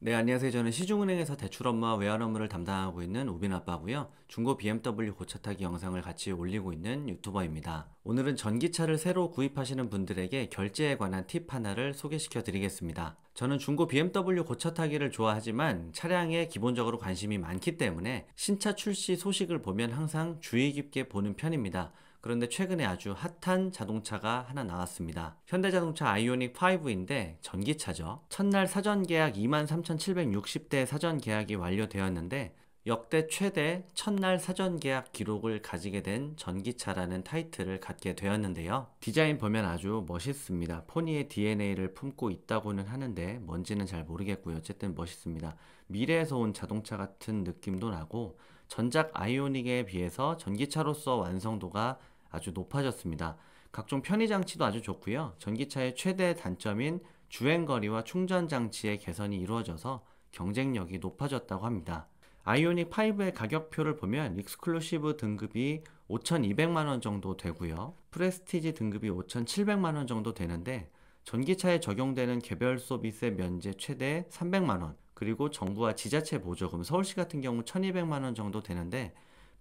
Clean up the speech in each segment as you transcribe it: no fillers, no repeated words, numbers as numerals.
네, 안녕하세요. 저는 시중은행에서 대출 업무와 외환 업무를 담당하고 있는 우빈 아빠고요. 중고 BMW 고차 타기 영상을 같이 올리고 있는 유튜버입니다. 오늘은 전기차를 새로 구입하시는 분들에게 결제에 관한 팁 하나를 소개시켜 드리겠습니다. 저는 중고 BMW 고차 타기를 좋아하지만 차량에 기본적으로 관심이 많기 때문에 신차 출시 소식을 보면 항상 주의 깊게 보는 편입니다. 그런데 최근에 아주 핫한 자동차가 하나 나왔습니다. 현대자동차 아이오닉 5인데 전기차죠. 첫날 사전 계약 23,760대 사전 계약이 완료되었는데 역대 최대 첫날 사전 계약 기록을 가지게 된 전기차라는 타이틀을 갖게 되었는데요. 디자인 보면 아주 멋있습니다. 포니의 DNA를 품고 있다고는 하는데 뭔지는 잘 모르겠고요. 어쨌든 멋있습니다. 미래에서 온 자동차 같은 느낌도 나고 전작 아이오닉에 비해서 전기차로서 완성도가 아주 높아졌습니다. 각종 편의 장치도 아주 좋고요. 전기차의 최대 단점인 주행거리와 충전 장치의 개선이 이루어져서 경쟁력이 높아졌다고 합니다. 아이오닉 5의 가격표를 보면 익스클루시브 등급이 5,200만원 정도 되고요. 프레스티지 등급이 5,700만원 정도 되는데 전기차에 적용되는 개별소비세 면제 최대 300만원, 그리고 정부와 지자체 보조금, 서울시 같은 경우 1,200만원 정도 되는데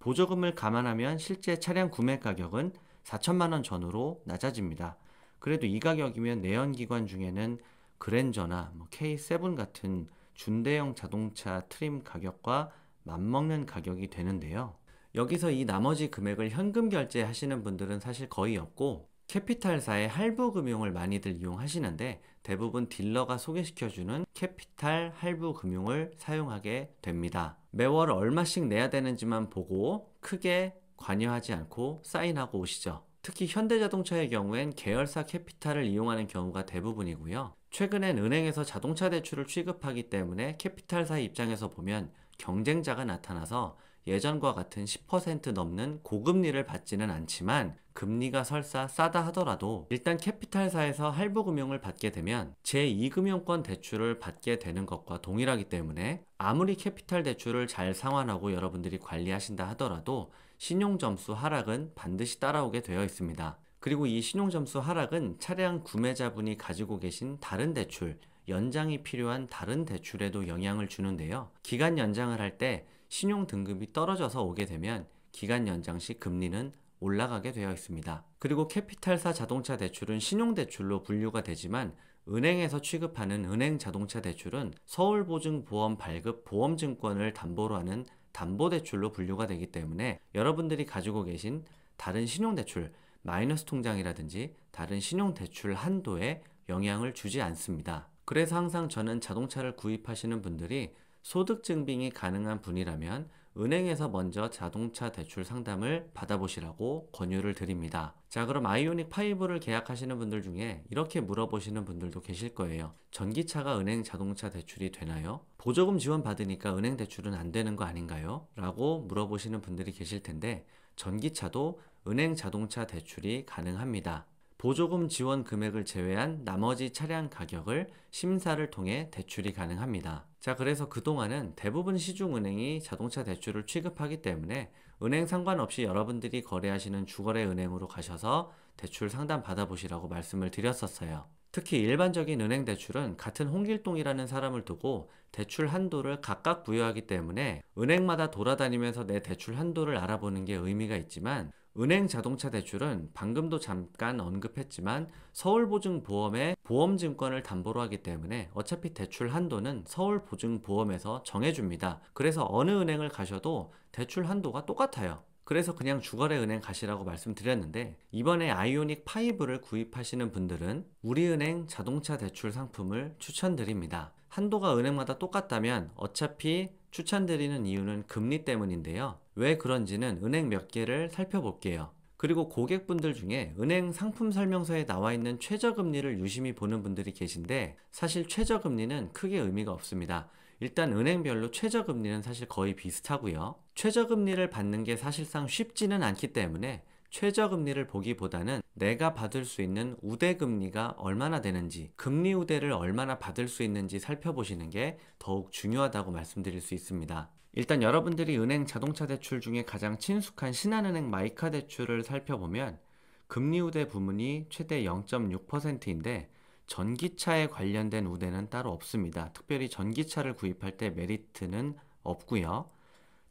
보조금을 감안하면 실제 차량 구매 가격은 4천만원 전후로 낮아집니다. 그래도 이 가격이면 내연기관 중에는 그랜저나 K7 같은 준대형 자동차 트림 가격과 맞먹는 가격이 되는데요. 여기서 이 나머지 금액을 현금 결제하시는 분들은 사실 거의 없고 캐피탈사의 할부 금융을 많이들 이용하시는데 대부분 딜러가 소개시켜주는 캐피탈 할부 금융을 사용하게 됩니다. 매월 얼마씩 내야 되는지만 보고 크게 관여하지 않고 사인하고 오시죠. 특히 현대자동차의 경우엔 계열사 캐피탈을 이용하는 경우가 대부분이고요. 최근엔 은행에서 자동차 대출을 취급하기 때문에 캐피탈사 입장에서 보면 경쟁자가 나타나서 예전과 같은 10% 넘는 고금리를 받지는 않지만 금리가 설사 싸다 하더라도 일단 캐피탈사에서 할부금융을 받게 되면 제2금융권 대출을 받게 되는 것과 동일하기 때문에 아무리 캐피탈 대출을 잘 상환하고 여러분들이 관리하신다 하더라도 신용점수 하락은 반드시 따라오게 되어 있습니다. 그리고 이 신용점수 하락은 차량 구매자분이 가지고 계신 다른 대출, 연장이 필요한 다른 대출에도 영향을 주는데요. 기간 연장을 할 때 신용 등급이 떨어져서 오게 되면 기간 연장 시 금리는 올라가게 되어 있습니다. 그리고 캐피탈사 자동차 대출은 신용대출로 분류가 되지만 은행에서 취급하는 은행 자동차 대출은 서울보증보험 발급 보험증권을 담보로 하는 담보대출로 분류가 되기 때문에 여러분들이 가지고 계신 다른 신용대출, 마이너스 통장이라든지 다른 신용대출 한도에 영향을 주지 않습니다. 그래서 항상 저는 자동차를 구입하시는 분들이 소득 증빙이 가능한 분이라면 은행에서 먼저 자동차 대출 상담을 받아보시라고 권유를 드립니다. 자, 그럼 아이오닉 5를 계약하시는 분들 중에 이렇게 물어보시는 분들도 계실 거예요. 전기차가 은행 자동차 대출이 되나요? 보조금 지원 받으니까 은행 대출은 안 되는 거 아닌가요? 라고 물어보시는 분들이 계실 텐데 전기차도 은행 자동차 대출이 가능합니다. 보조금 지원 금액을 제외한 나머지 차량 가격을 심사를 통해 대출이 가능합니다. 자, 그래서 그동안은 대부분 시중은행이 자동차 대출을 취급하기 때문에 은행 상관없이 여러분들이 거래하시는 주거래 은행으로 가셔서 대출 상담 받아보시라고 말씀을 드렸었어요. 특히 일반적인 은행 대출은 같은 홍길동이라는 사람을 두고 대출 한도를 각각 부여하기 때문에 은행마다 돌아다니면서 내 대출 한도를 알아보는 게 의미가 있지만 은행 자동차 대출은 방금도 잠깐 언급했지만 서울보증보험의 보험증권을 담보로 하기 때문에 어차피 대출 한도는 서울보증보험에서 정해줍니다. 그래서 어느 은행을 가셔도 대출 한도가 똑같아요. 그래서 그냥 주거래 은행 가시라고 말씀드렸는데 이번에 아이오닉 5를 구입하시는 분들은 우리은행 자동차 대출 상품을 추천드립니다. 한도가 은행마다 똑같다면 어차피 추천드리는 이유는 금리 때문인데요. 왜 그런지는 은행 몇 개를 살펴볼게요. 그리고 고객분들 중에 은행 상품 설명서에 나와 있는 최저금리를 유심히 보는 분들이 계신데 사실 최저금리는 크게 의미가 없습니다. 일단 은행별로 최저금리는 사실 거의 비슷하고요. 최저금리를 받는 게 사실상 쉽지는 않기 때문에 최저금리를 보기보다는 내가 받을 수 있는 우대금리가 얼마나 되는지, 금리 우대를 얼마나 받을 수 있는지 살펴보시는 게 더욱 중요하다고 말씀드릴 수 있습니다. 일단 여러분들이 은행 자동차 대출 중에 가장 친숙한 신한은행 마이카 대출을 살펴보면 금리 우대 부문이 최대 0.6%인데 전기차에 관련된 우대는 따로 없습니다. 특별히 전기차를 구입할 때 메리트는 없고요.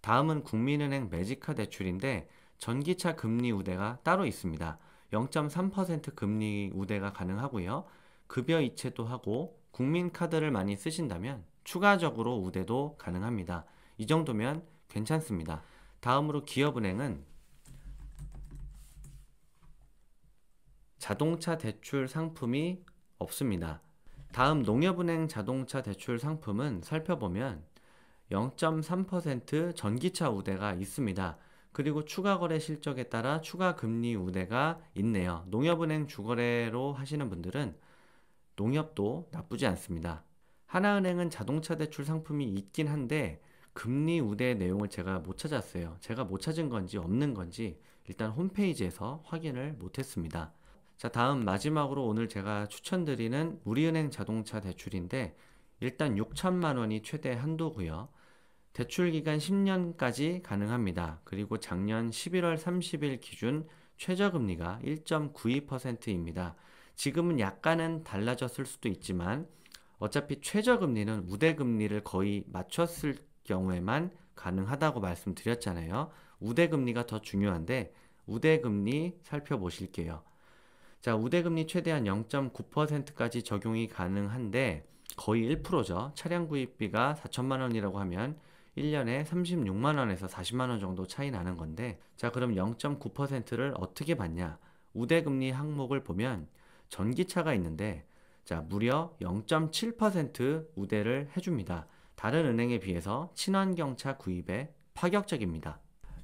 다음은 국민은행 매직카 대출인데 전기차 금리 우대가 따로 있습니다. 0.3% 금리 우대가 가능하고요. 급여 이체도 하고 국민카드를 많이 쓰신다면 추가적으로 우대도 가능합니다. 이 정도면 괜찮습니다. 다음으로 기업은행은 자동차 대출 상품이 없습니다. 다음 농협은행 자동차 대출 상품은 살펴보면 0.3% 전기차 우대가 있습니다. 그리고 추가 거래 실적에 따라 추가 금리 우대가 있네요. 농협은행 주거래로 하시는 분들은 농협도 나쁘지 않습니다. 하나은행은 자동차 대출 상품이 있긴 한데 금리 우대 내용을 제가 못 찾았어요. 제가 못 찾은 건지 없는 건지 일단 홈페이지에서 확인을 못했습니다. 자, 다음 마지막으로 오늘 제가 추천드리는 우리은행 자동차 대출인데 일단 6천만 원이 최대 한도고요. 대출 기간 10년까지 가능합니다. 그리고 작년 11월 30일 기준 최저금리가 1.92%입니다. 지금은 약간은 달라졌을 수도 있지만 어차피 최저금리는 우대금리를 거의 맞췄을 경우에만 가능하다고 말씀드렸잖아요. 우대금리가 더 중요한데 우대금리 살펴보실게요. 자, 우대금리 최대한 0.9%까지 적용이 가능한데 거의 1%죠. 차량 구입비가 4천만 원이라고 하면 1년에 36만 원에서 40만 원 정도 차이 나는 건데, 자, 그럼 0.9%를 어떻게 받냐? 우대금리 항목을 보면 전기차가 있는데 자, 무려 0.7% 우대를 해줍니다. 다른 은행에 비해서 친환경차 구입에 파격적입니다.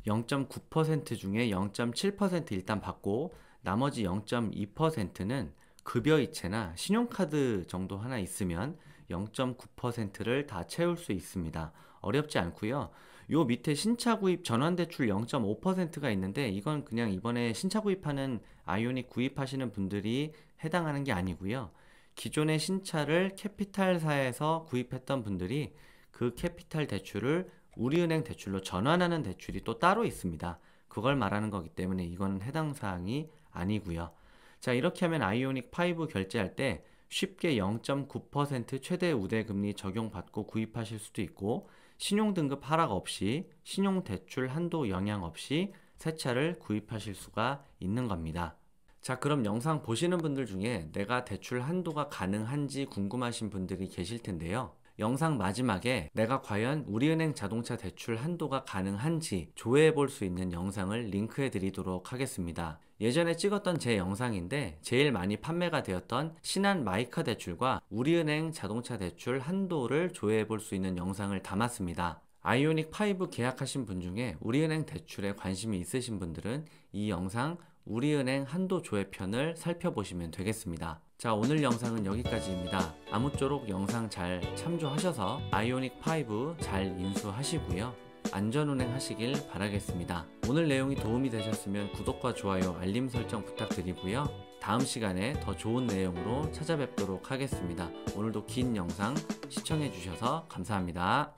0.9% 중에 0.7% 일단 받고 나머지 0.2%는 급여이체나 신용카드 정도 하나 있으면 0.9%를 다 채울 수 있습니다. 어렵지 않고요. 요 밑에 신차 구입 전환대출 0.5%가 있는데 이건 그냥 이번에 신차 구입하는 아이오닉 구입하시는 분들이 해당하는 게 아니고요. 기존의 신차를 캐피탈사에서 구입했던 분들이 그 캐피탈 대출을 우리은행 대출로 전환하는 대출이 또 따로 있습니다. 그걸 말하는 거기 때문에 이건 해당 사항이 아니고요. 자, 이렇게 하면 아이오닉 5 결제할 때 쉽게 0.9% 최대 우대금리 적용받고 구입하실 수도 있고 신용등급 하락 없이 신용대출 한도 영향 없이 새 차를 구입하실 수가 있는 겁니다. 자, 그럼 영상 보시는 분들 중에 내가 대출 한도가 가능한지 궁금하신 분들이 계실 텐데요. 영상 마지막에 내가 과연 우리은행 자동차 대출 한도가 가능한지 조회해 볼 수 있는 영상을 링크해 드리도록 하겠습니다. 예전에 찍었던 제 영상인데 제일 많이 판매가 되었던 신한 마이카 대출과 우리은행 자동차 대출 한도를 조회해 볼 수 있는 영상을 담았습니다. 아이오닉 5 계약하신 분 중에 우리은행 대출에 관심이 있으신 분들은 이 영상 우리은행 한도 조회편을 살펴보시면 되겠습니다. 자, 오늘 영상은 여기까지입니다. 아무쪼록 영상 잘 참조하셔서 아이오닉 5 잘 인수하시고요. 안전운행 하시길 바라겠습니다. 오늘 내용이 도움이 되셨으면 구독과 좋아요, 알림 설정 부탁드리고요. 다음 시간에 더 좋은 내용으로 찾아뵙도록 하겠습니다. 오늘도 긴 영상 시청해 주셔서 감사합니다.